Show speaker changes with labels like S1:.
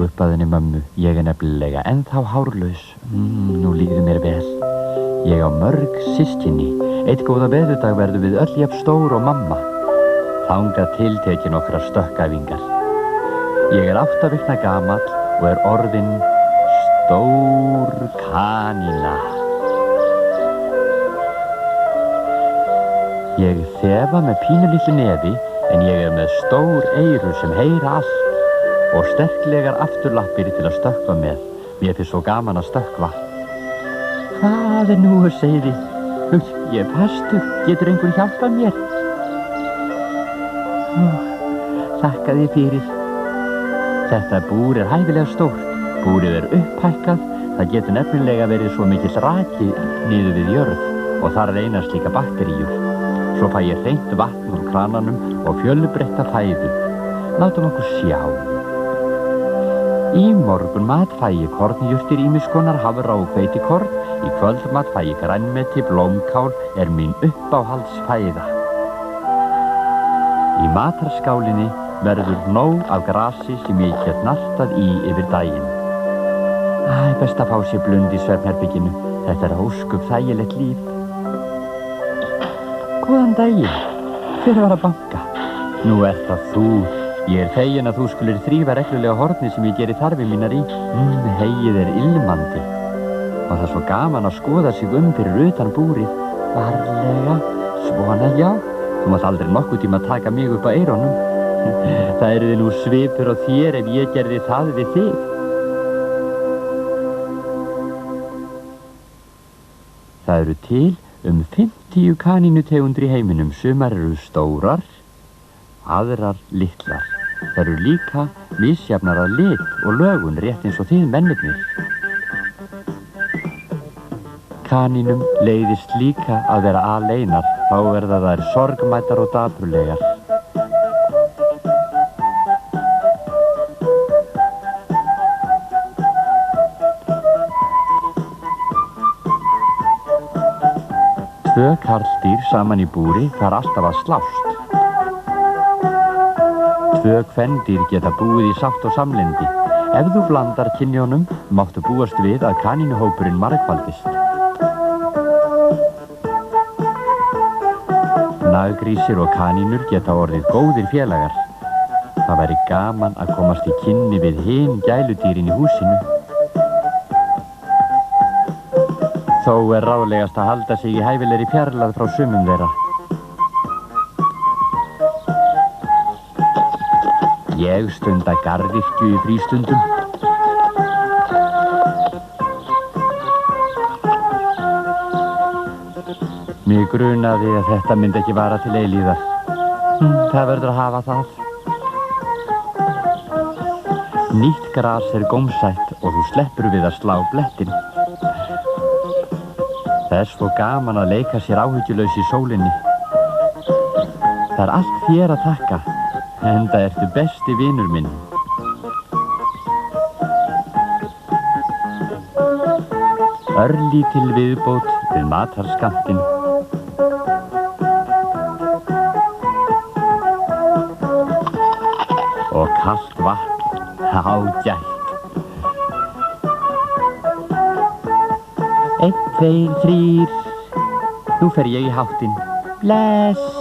S1: upp að henni mömmu. Ég nefnilega ennþá hárlaus. Nú líður mér vel. Ég á mörg systkini. Eitt góða veðurdag verðum við öll jafn stór og mamma. Þangað til tekið nokkrar stökkæfingar. Ég 8 vikna gamall og orðinn stór kanína. Ég þefa með pínulitlu nefi en ég með stór eyru sem heyra allt og sterklegar afturlappir til að stökkva með. Mér finnst svo gaman að stökkva. Hvað nú, segði? Ég fastur. Getur einhver hjálpað mér? Þakka þér fyrir. Þetta búr hæfilega stórt. Búrið upphækkað. Það getur nefnilega verið svo mikill raki niður við jörð og þar reynast líka bakteríur. Svo fæ ég hreint vatn úr krananum og fjölbreytta fæðu. Látum okkur sjá. Í morgunmat fæ ég kornjurtir ýmiss konar, hafra og hveitikorn. Í kvöldmat fæ ég grænmeti, blómkál mín uppáhaldsfæða. Í matarskálinni verður nóg af grasi sem ég get nartað í yfir daginn. Best að fá sér blund í svefnherberginu. Þetta ósköp þægilegt líf. Góðan daginn. Hver var að banka? Nú það þú. Ég fegin að þú skulir þrífa reglulega hornið sem ég geri þarfir mínar í. Heyið ilmandi. Og það svo gaman að skoða sig fyrir utan búrið. Varlega. Svona, já. Þú mátt aldrei nokkuð tíma að taka mig upp á eyrunum. Það þið nú svipur á þér ef ég gerði það við þig. Það eru til 50 kanínutegundir í heiminum. Sumar eru stórar, aðrar litlar. Það eru líka misjafnar að lit og lögun rétt eins og þið mennirnir. Kanínum leiðist líka að vera aleinar. Þá verða þær sorgmættar og dapurlegar. Tvö karldýr saman í búri þarf alltaf að slást. Tvö kvendýr geta búið í sátt og samlyndi. Ef þú blandar kynjónum, máttu búast við að kanínuhópurinn margfaldist. Naggrísir og kanínur geta orðið góðir félagar. Það væri gaman að komast í kynni við hin gæludýrin í húsinu. Þó ráðlegast að halda sig í hæfilegri fjarlægð frá sumum þeirra. Ég stunda garðyrkju í frístundum. Mig grunaði að þetta myndi ekki vara til eilífðar. Það verður að hafa það. Nýtt gras gómsætt og þú sleppur við að slá blettin. Það svo gaman að leika sér áhyggjulaus í sólinni. Það allt þér að þakka, enda ertu besti vinur minn. Örlítil viðbót við matarskammtinn. Og kalt vatn, ágætt. 1, 2, 3, nú fer ég í háttinn. Bless!